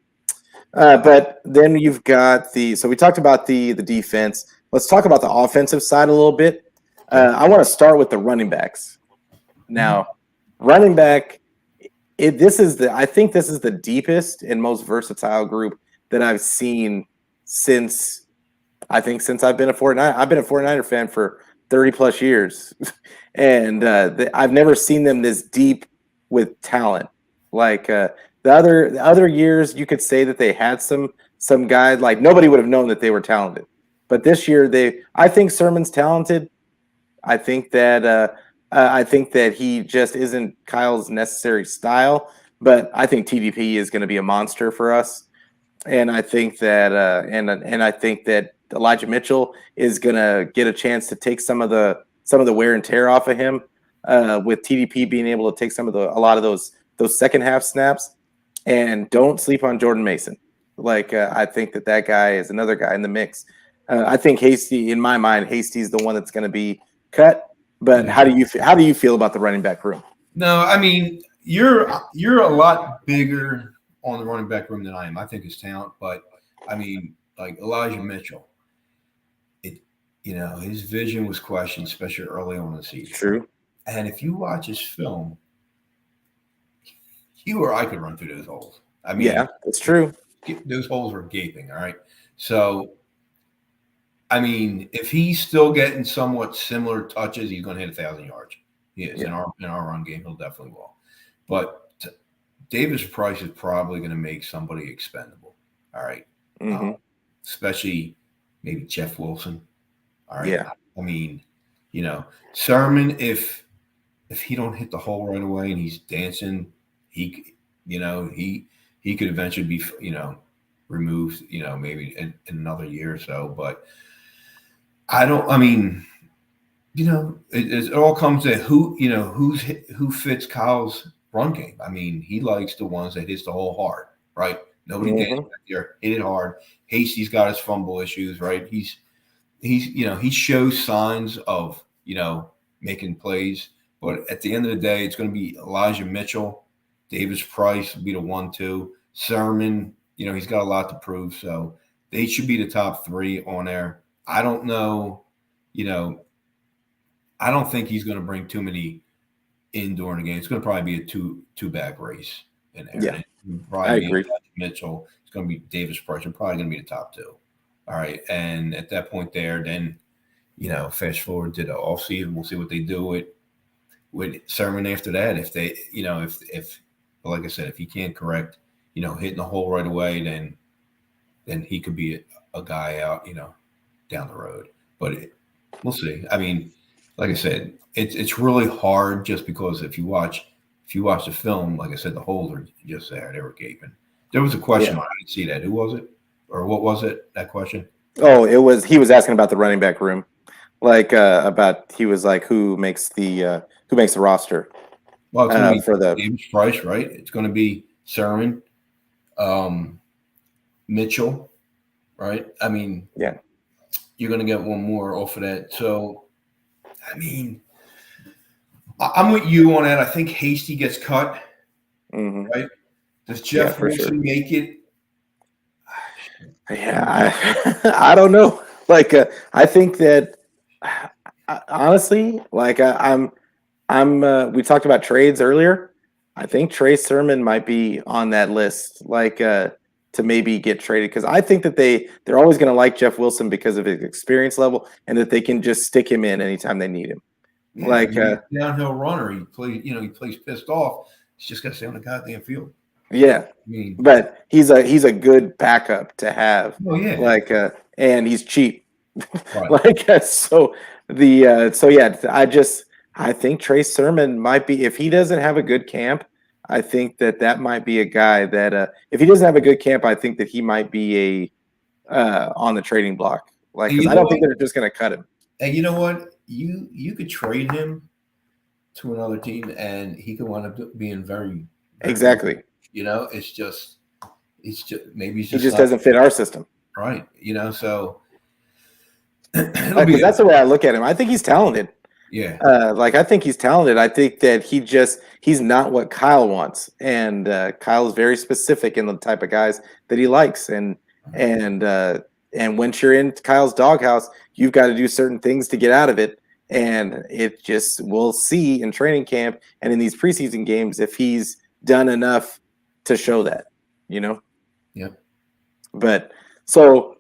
then you've got so we talked about the defense. Let's talk about the offensive side a little bit. I want to start with the running backs. Now, running back, I think this is the deepest and most versatile group that I've seen since I've been a 49er. I've been a 49er fan for 30 plus years, and I've never seen them this deep with talent. Like the other years, you could say that they had some guys like nobody would have known that they were talented, but this year I think Sermon's talented. I think that he just isn't Kyle's necessary style, but I think TDP is going to be a monster for us, and I think that I think that Elijah Mitchell is going to get a chance to take some of the wear and tear off of him, with TDP being able to take a lot of those second half snaps, and don't sleep on Jordan Mason. I think that guy is another guy in the mix. I think Hasty, in my mind, Hasty's the one that's going to be cut. But how do you feel about the running back room? No, I mean you're a lot bigger on the running back room than I am. I think his talent, but I mean like Elijah Mitchell, his vision was questioned, especially early on in the season. True. And if you watch his film, you or I could run through those holes. I mean, yeah, that's true. Those holes were gaping. All right. So, I mean, if he's still getting somewhat similar touches, he's going to hit 1,000 yards. He is. In our run game, he'll definitely will. But Davis Price is probably going to make somebody expendable. All right. Especially maybe Jeff Wilson. All right. Yeah. I mean, Sermon, if he don't hit the hole right away and he's dancing, he could eventually be, removed, maybe in another year or so. But it all comes to who fits Kyle's run game. I mean, he likes the ones that hits the hole hard, right? Nobody dances back there, hit it hard. Hasty's got his fumble issues, right? He shows signs of, making plays, but at the end of the day, it's going to be Elijah Mitchell, Davis Price will be the 1-2. Sermon, he's got a lot to prove. So they should be the top 3 on there. I don't know, I don't think he's going to bring too many in during the game. It's going to probably be a two bag race in there. Yeah, And it'll I probably be agree. Mitchell. It's going to be Davis Price. They're probably going to be the top 2. All right. And at that point there, then, fast forward to the offseason, we'll see what they do with Sermon after that. If they, if like I said, if he can't correct, hitting the hole right away, then he could be a guy out, down the road. But we'll see. I mean, like I said, it's really hard just because if you watch the film, like I said, the holes are just there. They were gaping. There was a question. Yeah. I didn't see that. Who was it? Or what was it? That question? Oh, he was asking about the running back room, like about he was like who makes the roster Well, it's going to for be the Davis Price, right? It's going to be Sermon, Mitchell, right? I mean, yeah. you're going to get one more off of that. So, I mean, I'm with you on that. I think Hasty gets cut, Mm-hmm. right? Does Jeff for Wilson sure. make it? Yeah, I don't know. Like, I think that honestly, like, we talked about trades earlier. I think Trey Sermon might be on that list, like, to maybe get traded because I think that they're always going to like Jeff Wilson because of his experience level and that they can just stick him in anytime they need him. Yeah, Like, I mean, downhill runner. He plays pissed off. He's just got to stay on the goddamn field. yeah. I mean, But he's a good backup to have. oh yeah, Like, and he's cheap. right. Like, so yeah, I think Trey Sermon might be, if he doesn't have a good camp, I think that might be a guy that if he doesn't have a good camp, I think that he might be on the trading block. Like, And because you I know don't think what? they're just going to cut him. And you know what? You could trade him to another team, and he could wind up being very, very Exactly. good. It's just maybe he's He just just not doesn't fit our system. right. So Because that's the way I look at him. I think he's talented. yeah. Like, I think he's talented. I think that he's not what Kyle wants, and Kyle is very specific in the type of guys that he likes. And once you're in Kyle's doghouse, you've got to do certain things to get out of it. And it just we'll see in training camp and in these preseason games if he's done enough to show that. Yep. But so.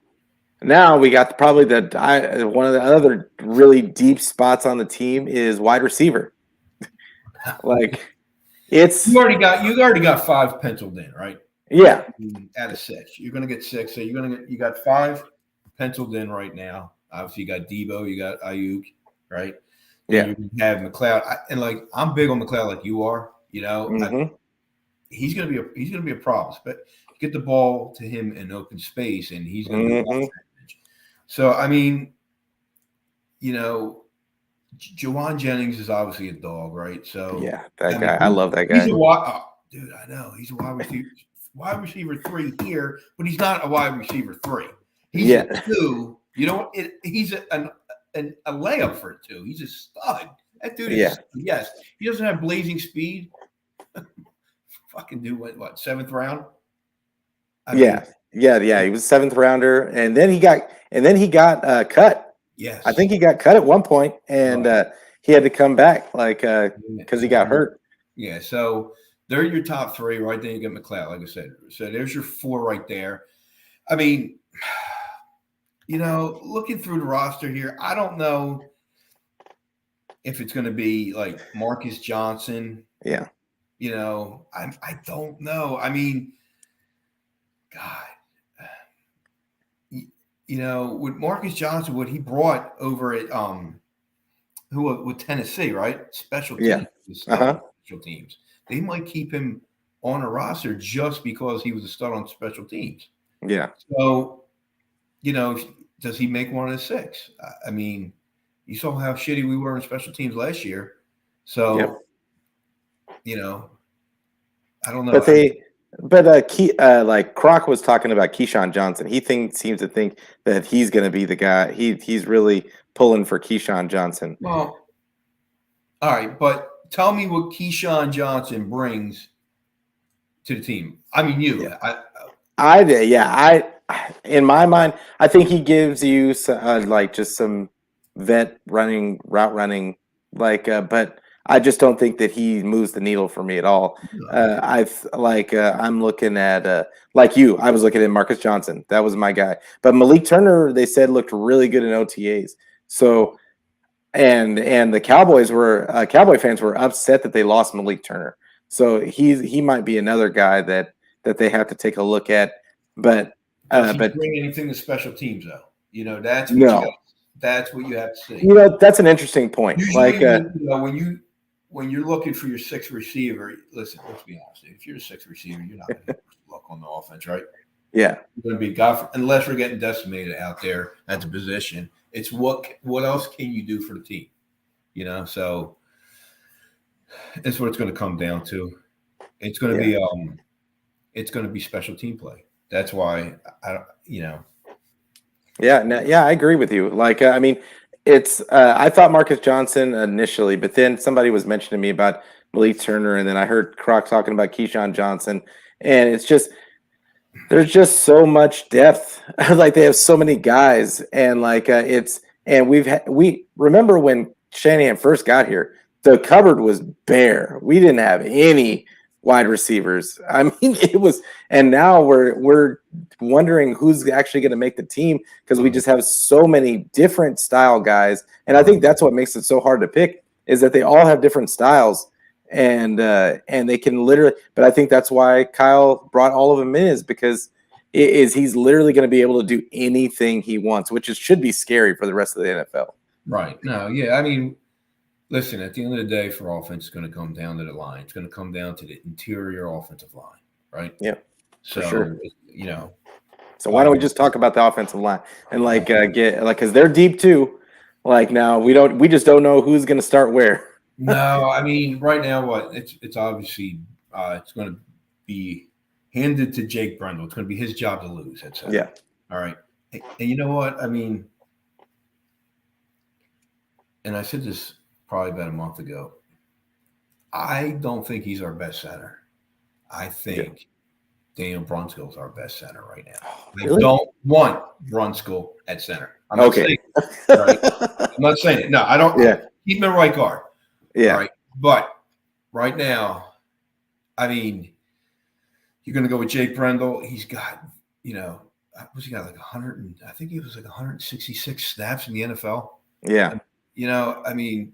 Now we got probably one of the other really deep spots on the team is wide receiver. Like, it's You already got 5 penciled in, right? yeah, Out of 6, you're going to get 6. So you got 5 penciled in right now. Obviously, you got Debo, you got Ayuk, right? yeah. You have McLeod, and like I'm big on McLeod, like you are. Mm-hmm. He's going to be a problem. But get the ball to him in open space, and he's going to do Mm-hmm. that. So, I mean, Jawan Jennings is obviously a dog, right? So, Yeah, that guy. I love that guy. He's dude, I know. He's a wide receiver 3 here, but he's not a wide receiver 3. He's a 2. He's a layup for a 2. He's a stud. That dude is, yes. He doesn't have blazing speed. Fucking do what, 7th round? Yeah. He was 7th rounder, and then he got cut. Yes, I think he got cut at one point, and he had to come back, like, because he got hurt. Yeah, so they're your top 3, right? Then you get McLeod, like I said. So there's your 4 right there. I mean, looking through the roster here, I don't know if it's going to be like Marcus Johnson. Yeah. I don't know. I mean, God. With Marcus Johnson, what he brought over at with Tennessee, right? Special teams. Yeah. Special teams. They might keep him on a roster just because he was a stud on special teams. Yeah. So, does he make one of the 6? I mean, you saw how shitty we were in special teams last year. So, I don't know. Like Croc was talking about Keyshawn Johnson. He seems to think that he's going to be the guy. He's really pulling for Keyshawn Johnson. Well, all right, but tell me what Keyshawn Johnson brings to the team. I mean, In my mind, I think he gives you like just some vet running, route running, but I just don't think that he moves the needle for me at all. No. I'm looking at like you. I was looking at Marcus Johnson. That was my guy. But Malik Turner, they said looked really good in OTAs. So and the Cowboy fans were upset that they lost Malik Turner. So he might be another guy that they have to take a look at. But Does he but bring anything to special teams though? That's what you got. no, That's what you have to see. that's an interesting point. Usually, when you're looking for your sixth receiver, listen. Let's be honest. If you're a sixth receiver, you're not going to look on the offense, right? Yeah, You're going to be God unless we're getting decimated out there at the position. It's what else can you do for the team? So that's what it's going to come down to. It's going to be special team play. That's why Yeah, no, yeah, I agree with you. I mean, it's I thought Marcus Johnson initially, but then somebody was mentioning to me about Malik Turner, and then I heard Croc talking about Keyshawn Johnson, and it's just there's just so much depth. Like they have so many guys, and we remember when Shanahan first got here, the cupboard was bare. We didn't have any wide receivers. I mean, it was, and now we're wondering who's actually going to make the team because we just have so many different style guys, and I think that's what makes it so hard to pick is that they all have different styles and they can literally. But I think that's why Kyle brought all of them in is because he's literally going to be able to do anything he wants, which should be scary for the rest of the NFL. right. No, yeah. I mean, listen. At the end of the day, for offense, it's going to come down to the line. It's going to come down to the interior offensive line, right? Yeah, So for sure. you know, So why don't we just talk about the offensive line and because they're deep too. Like now we just don't know who's going to start where. no, I mean, right now, it's obviously it's going to be handed to Jake Brendel. It's going to be his job to lose. That's it. Yeah. All right. And you know what? I mean, and I said this probably about a month ago. I don't think he's our best center. I think Daniel Brunskill is our best center right now. Really? I don't want Brunskill at center. I'm not Okay. saying it, right? I'm not saying it. No, I don't. Yeah. Keep him at right guard. Yeah. All right. But right now, I mean, you're going to go with Jake Brendel. He's got, what's he got, like 100? I think he was like 166 snaps in the NFL. Yeah. I mean,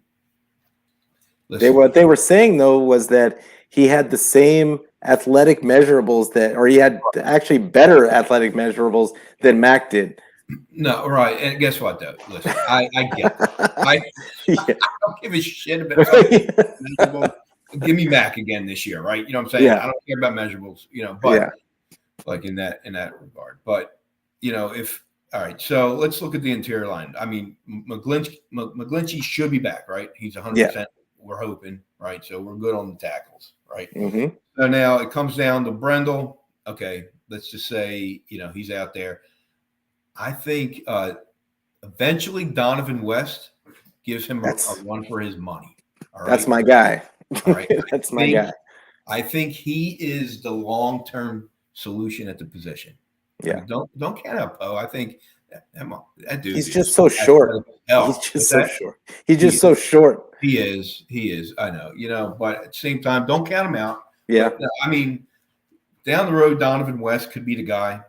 listen. What they were saying though was that he had the same athletic measurables or he had actually better athletic measurables than Mac did. No, right. And guess what, though? Listen, I get it. I don't give a shit about measurables. Give me Mac again this year, right? You know what I'm saying? Yeah. I don't care about measurables, but like in that regard. But all right, so let's look at the interior line. I mean, McGlinchey should be back, right? He's 100%. We're hoping, right? So we're good on the tackles, right? Mm-hmm. So now it comes down to Brendel. Okay, let's just say he's out there. I think eventually Donovan West gives him a run for his money. All right? That's my guy. All right, That's my guy. I think he is the long-term solution at the position. Yeah. Don't count out Poe. I think that dude. He's just so short. He's just so short. He's just so short. He is. I know. But at the same time, don't count him out. Yeah. But, I mean, down the road, Donovan West could be the guy.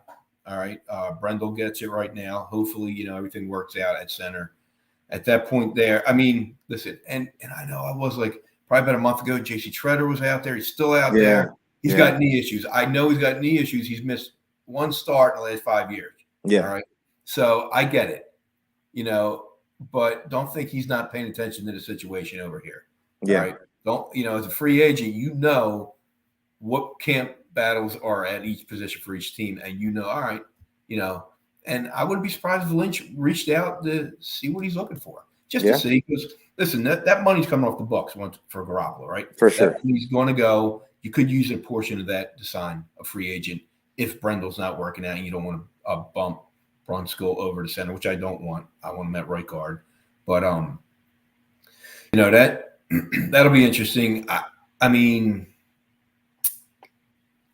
All right. Brendel gets it right now. Hopefully, everything works out at center. At that point there, I mean, listen, and I know I was like probably about a month ago, J.C. Treader was out there. He's still out there. He's got knee issues. I know he's got knee issues. He's missed one start in the last 5 years. Yeah. All right. So I get it, but don't think he's not paying attention to the situation over here. Yeah. All right. Don't, as a free agent, what camp battles are at each position for each team. And all right, and I wouldn't be surprised if Lynch reached out to see what he's looking for, just to see, because listen, that money's coming off the books for Garoppolo, right? For sure. He's going to go. You could use a portion of that to sign a free agent if Brendel's not working out and you don't want to bump Brunskill over to center, which I don't want. I want him at right guard. But that'll be interesting. I mean,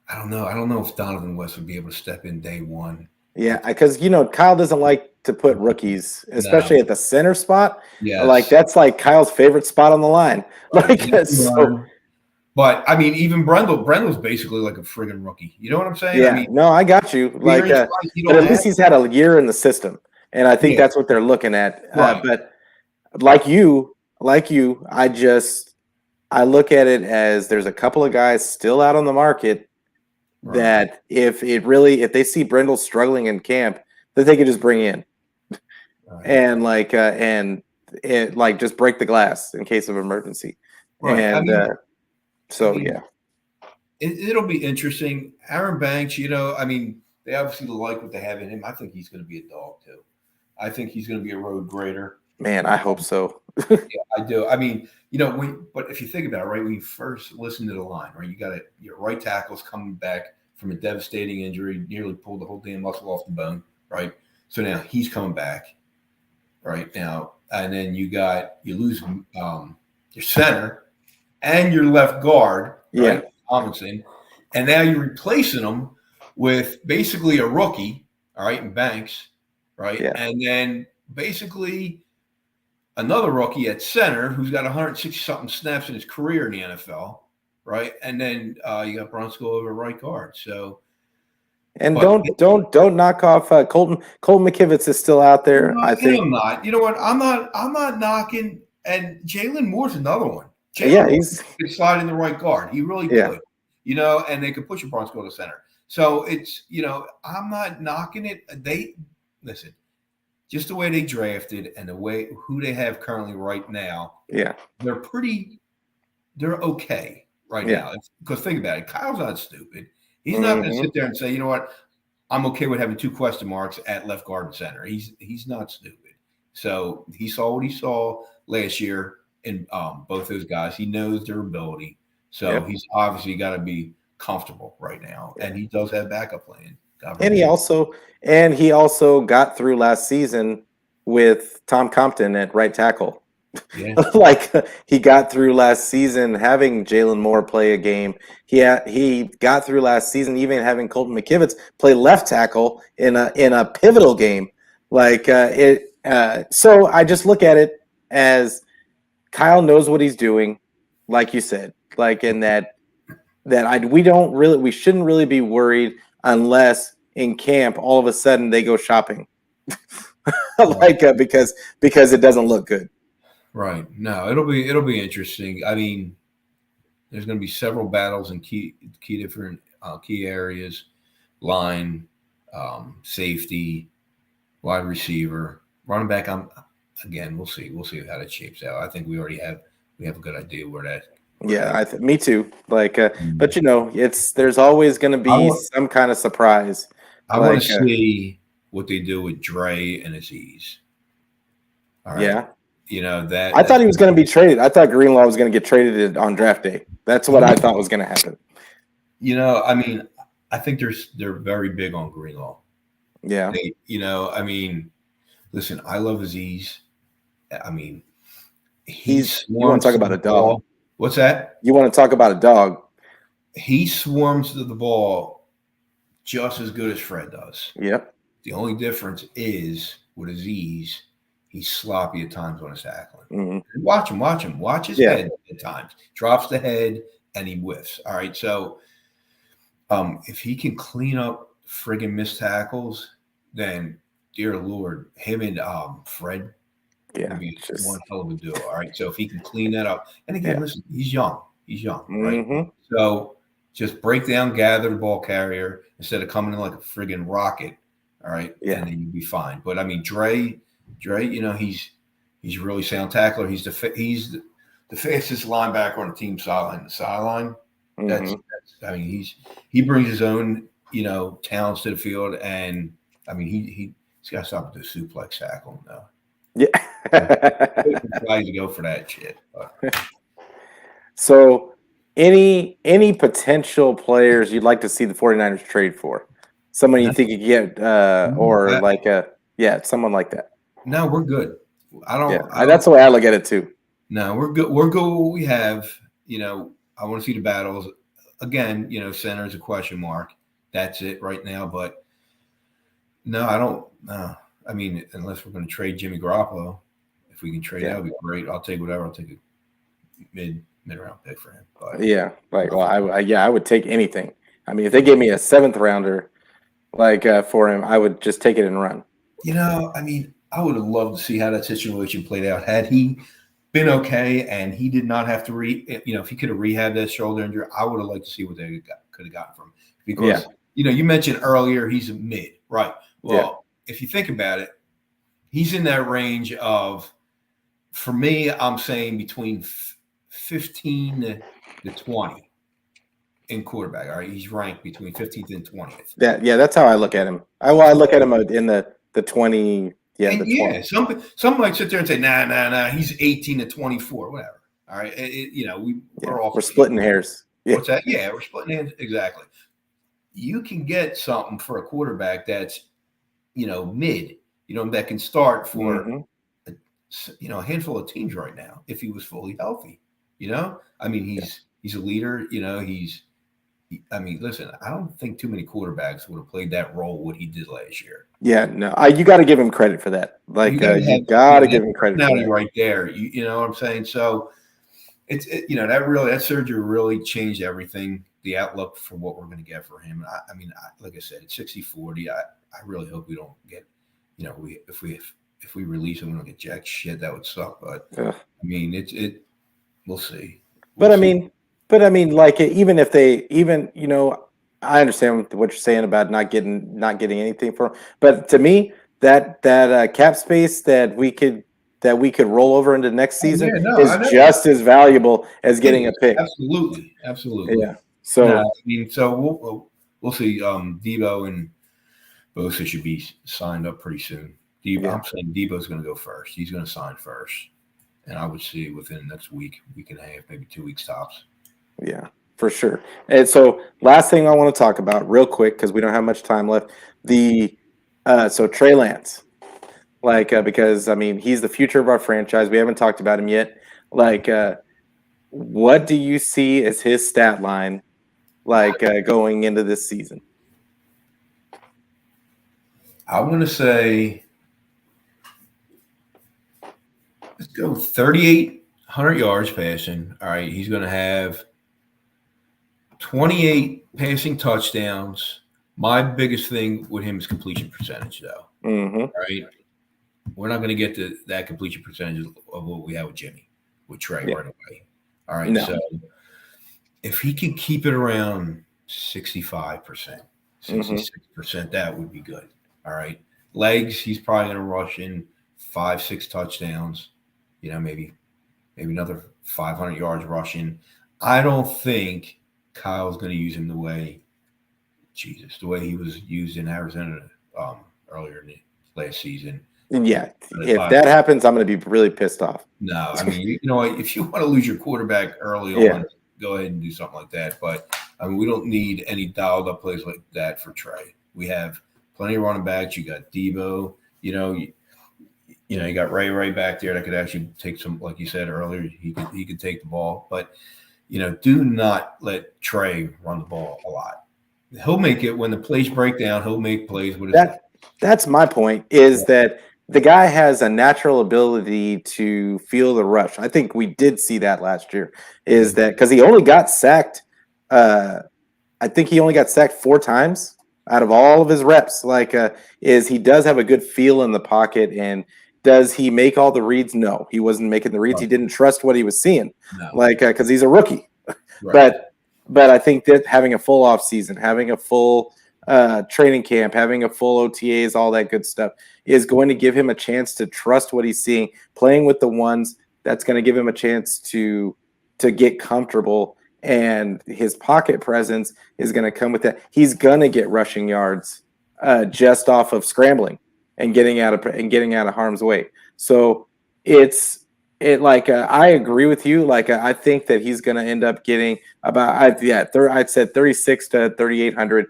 I don't know. I don't know if Donovan West would be able to step in day one. Yeah, because Kyle doesn't like to put rookies, No. especially at the center spot. Like Yes. that's like Kyle's favorite spot on the line. Right. Like He has to so. learn. But I mean, even Brendel's basically like a friggin' rookie. You know what I'm saying? I Yeah, mean, no, I got you. Like, experience wise, you but don't at have. least he's had a year in the system, and I think Yeah. that's what they're looking at. Right. But like you, I look at it as there's a couple of guys still out on the market Right. that if they see Brindle struggling in camp, that they could just bring in Right. and like just break the glass in case of emergency. Right. And I so mean, yeah, it'll be interesting. Aaron Banks, I mean, they obviously like what they have in him. I think he's going to be a dog too. I think he's going to be a road grader. man, I hope so. Yeah, I do. I mean, but if you think about it, right, when you first listen to the line, right, you got your right tackle's coming back from a devastating injury, nearly pulled the whole damn muscle off the bone, right? So now he's coming back, right now, and then you lose your center and your left guard, Yeah, right, Tomlinson, and now you're replacing them with basically a rookie, all right, in Banks, right, yeah. and then basically another rookie at center who's got 160 something snaps in his career in the NFL, right? And then you got Bronsko over right guard. So, And but don't knock off Colton McKivitz is still out there. I and think. I'm not. You know what? I'm not knocking. And Jalen Moore's another one. Yeah, Jalen Moore could slide in the right guard. He really yeah, could. And they could push a Bronsko to center. So it's I'm not knocking it. They listen. Just the way they drafted and the way who they have currently right now, yeah, they're okay right yeah. now. Because think about it, Kyle's not stupid. He's not going to Hmm. sit there and say, you know what, I'm okay with having two question marks at left guard and center. He's not stupid. So he saw what he saw last year in both those guys. He knows their ability. So Yep. he's obviously got to be comfortable right now, Yeah. and he does have backup plan. God And he forbid. also got through last season with Tom Compton at right tackle. Yeah. Like he got through last season having Jalen Moore play a game. He got through last season even having Colton McKivitz play left tackle in a pivotal game. Like it. So I just look at it as Kyle knows what he's doing, like you said. Like in we shouldn't really be worried unless in camp all of a sudden they go shopping, like because it doesn't look good. Right. No, it'll be interesting. I mean, there's going to be several battles in key different key areas, line, safety, wide receiver, running back. Again, we'll see. We'll see how that shapes out. I think we have a good idea where Yeah, that. me too. Like, Mm. but there's always going to I be want some kind of surprise. I want Like, to see what they do with Dre and Aziz. All right, yeah, that I thought that's he was going to be traded. I thought Greenlaw was going to get traded on draft day. That's what I thought was going to happen. I mean, I think they're very big on Greenlaw. Yeah, I mean, listen, I love Aziz. I mean, he you want to swarms talk to about the a dog? ball. What's that? You want to talk about a dog? He swarms to the ball just as good as Fred does. Yep. The only difference is with Aziz, he's sloppy at times on his tackling. Hmm. Watch him. Watch his Yeah, head at times. Drops the head and he whiffs. All right. So if he can clean up friggin' missed tackles, then dear Lord, him and Fred will yeah, be one just hell of a duo. All right. So if he can clean that up, and again, yeah. listen, he's young. He's young, right? Hmm. So just break down, gather the ball carrier instead of coming in like a friggin' rocket. All right, Yeah, and then you'll be fine. But I mean, Dre, he's really sound tackler. He's the fastest linebacker on the team sideline. The sideline. That's, hmm that's I mean, he brings his own talents to the field, and I mean he's got to stop with the suplex tackle. No, yeah. flags to go for that shit. But So, any potential players you'd like to see the 49ers trade for? Someone you think you get, or no, like someone like that. no, we're good. I Yeah, don't. I that's don't. the way I look at it too. No, we're good. We're good with what we have. I want to see the battles. again, center is a question mark. That's it right now. But no, I don't. I mean, unless we're going to trade Jimmy Garoppolo, if we can trade, that would be great. I'll take whatever. I'll take a mid round pick for him. But Yeah, like well, I would take anything. I mean, if they gave me a 7th rounder, for him, I would just take it and run. I mean, I would have loved to see how that situation played out. Had he been okay and he did not have to if he could have rehabbed that shoulder injury, I would have liked to see what they could have gotten from him. Because you mentioned earlier he's a mid, right? Well, if you think about it, he's in that range of, for me, I'm saying between 15 to 20 in quarterback. All right, he's ranked between 15th and 20th. That's how I look at him. I look at him in the 20. Yeah, and the 20. Some might sit there and say, nah, he's 18 to 24, whatever. All right, we're splitting hairs. Yeah. What's that? Yeah, we're splitting hairs. Exactly. You can get something for a quarterback that's, mid, that can start for, a handful of teams right now if he was fully healthy. I mean, he's a leader. I mean, listen, I don't think too many quarterbacks would have played that role what he did last year. Yeah, no, you got to give him credit for that. You got to give him credit for that. Right there. You know what I'm saying? So that surgery really changed everything, the outlook for what we're going to get for him. I mean, like I said, it's 60-40. I really hope we don't get, if we release him, we don't get jack shit. That would suck. But I mean, we'll see. But I mean, even if they I understand what you're saying about not getting anything for him. But to me, that cap space that we could roll over into next season is just as valuable as getting a pick. Absolutely. Yeah. So I mean, so we'll see. Debo and Bosa should be signed up pretty soon. I'm saying Debo's going to go first. He's going to sign first, and I would see within the next week and a half, maybe 2 weeks tops. Yeah, for sure. And so last thing I want to talk about real quick, because we don't have much time left, so Trey Lance, because I mean, he's the future of our franchise. We haven't talked about him yet. What do you see as his stat line going into this season? I want to say, let's go 3,800 yards passing. All right, he's going to have 28 passing touchdowns. My biggest thing with him is completion percentage, though. Mm-hmm. Right? We're not going to get to that completion percentage of what we have with Trey right away. All right, so if he can keep it around 65%, 66%, that would be good. All right, legs, he's probably going to rush in 5-6 touchdowns. Maybe another 500 yards rushing. I don't think Kyle's going to use him the way he was used in Arizona earlier in the last season. Yeah, if that happens, I'm going to be really pissed off. No, I mean, if you want to lose your quarterback early on, go ahead and do something like that. But I mean, we don't need any dialed up plays like that for Trey. We have plenty of running backs. You got Debo. You got Ray right back there that could actually take some, like you said earlier, he could take the ball. But do not let Trey run the ball a lot. He'll make it when the plays break down. He'll make plays with his That's my point, is that the guy has a natural ability to feel the rush. I think we did see that last year, is that because he only got sacked. I think he only got sacked 4 times out of all of his reps. Is he does have a good feel in the pocket, and does he make all the reads? No, he wasn't making the reads. Right. He didn't trust what he was seeing, because he's a rookie. Right. But I think that having a full off season, having a full training camp, having a full OTAs, all that good stuff is going to give him a chance to trust what he's seeing, playing with the ones. That's going to give him a chance to get comfortable, and his pocket presence is going to come with that. He's going to get rushing yards just off of scrambling and getting out of harm's way. So I agree with you. I think that he's going to end up getting about I'd said 36 to 3,800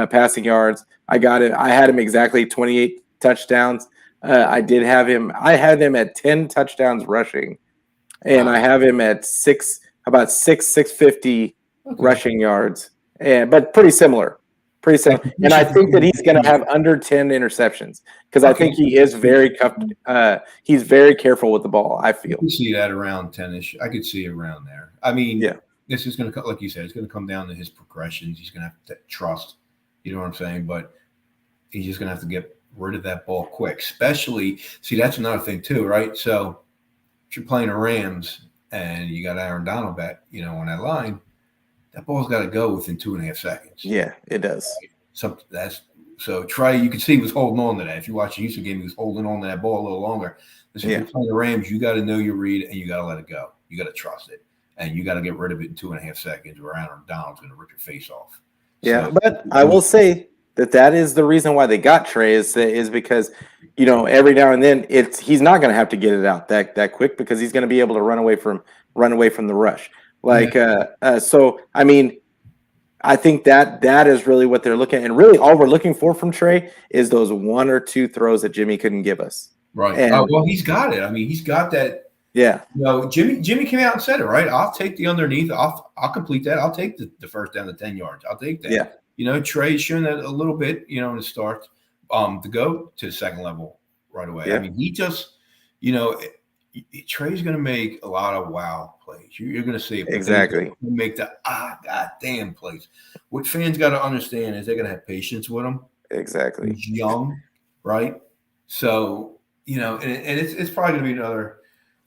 passing yards. I had him exactly 28 touchdowns. I had him at 10 touchdowns rushing, and I have him at 650 Okay. rushing yards, but pretty similar. Pretty similar. And I think that he's going to have under 10 interceptions because I Okay. think he is he's very careful with the ball, I I feel. could see that around 10-ish. I could see around there. I mean, Yeah. this is going to, like you said, it's going to come down to his progressions. He's going to have to trust, you know what I'm saying? But he's just going to have to get rid of that ball quick. Especially, see, that's another thing too, right? So if you're playing the Rams and you got Aaron Donald back, on that line, that ball's got to go within 2.5 seconds. Yeah, it does. So Trey, you can see he was holding on to that. If you watch the Houston game, he was holding on to that ball a little longer. Listen, if you're playing the Rams, you got to know your read and you got to let it go. You got to trust it, and you got to get rid of it in 2.5 seconds, or Aaron Donald's going to rip your face off. Yeah, but I will say that is the reason why they got Trey is because every now and then he's not going to have to get it out that quick because he's going to be able to run away from the rush. So I mean, I think that is really what they're looking at, and really all we're looking for from Trey is those one or two throws that Jimmy couldn't give us. Right. And, well, he's got it. I mean, he's got that. Yeah. Jimmy came out and said it, right? I'll take the underneath. I'll complete that. I'll take the first down to 10 yards. I'll take that. Yeah. Trey's showing that a little bit, in the start, to go to the second level right away. Yeah. I mean, he just, Trey's going to make a lot of wow plays. You're going to see it. Exactly. Make the goddamn plays. What fans got to understand is they're going to have patience with him. Exactly. He's young, right? So, and it's probably going to be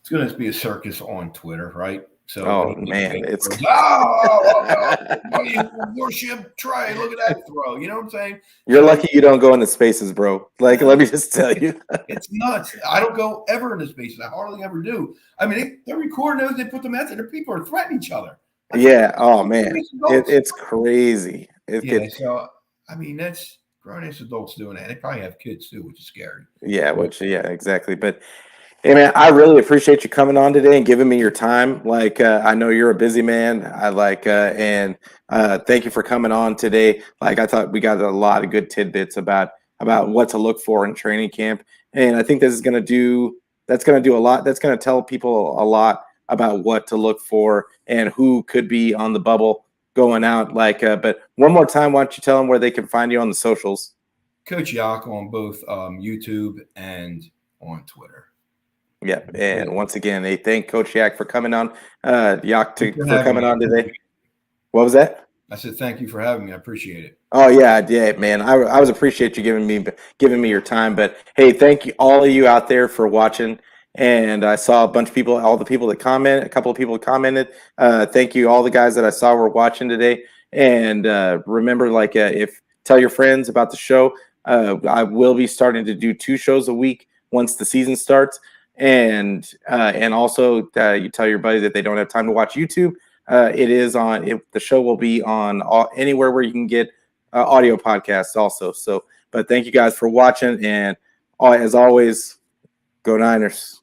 it's going to be a circus on Twitter, right? So, man, it's worship Trey. Look at that throw. You know what I'm saying? You're lucky you don't go into spaces, bro. Like, let me just tell you, it's nuts. I don't go ever into spaces. I hardly ever do. I mean, they record those. They put them out there. People are threatening each other. Yeah. Oh man, it's crazy. So I mean, that's grown-ass adults doing that. They probably have kids too, which is scary. Yeah, exactly. But hey, man, I really appreciate you coming on today and giving me your time. Like, I know you're a busy man. And thank you for coming on today. Like, I thought we got a lot of good tidbits about what to look for in training camp, and I think that's going to do a lot. That's going to tell people a lot about what to look for and who could be on the bubble going out. But one more time, why don't you tell them where they can find you on the socials? Coach Yac on both YouTube and on Twitter. Yeah, and once again, they thank Coach Yac for coming on. Yac for coming on today. What was that? I said thank you for having me. I appreciate it. Oh yeah, man. I was appreciate you giving me your time. But hey, thank you all of you out there for watching. And I saw a bunch of people, all the people that comment, a couple of people commented. Thank you, all the guys that I saw were watching today. And remember, if tell your friends about the show. I will be starting to do 2 shows a week once the season starts. And also you tell your buddy that they don't have time to watch YouTube. The show will be on anywhere where you can get audio podcasts also. So, but thank you guys for watching, and as always, go Niners.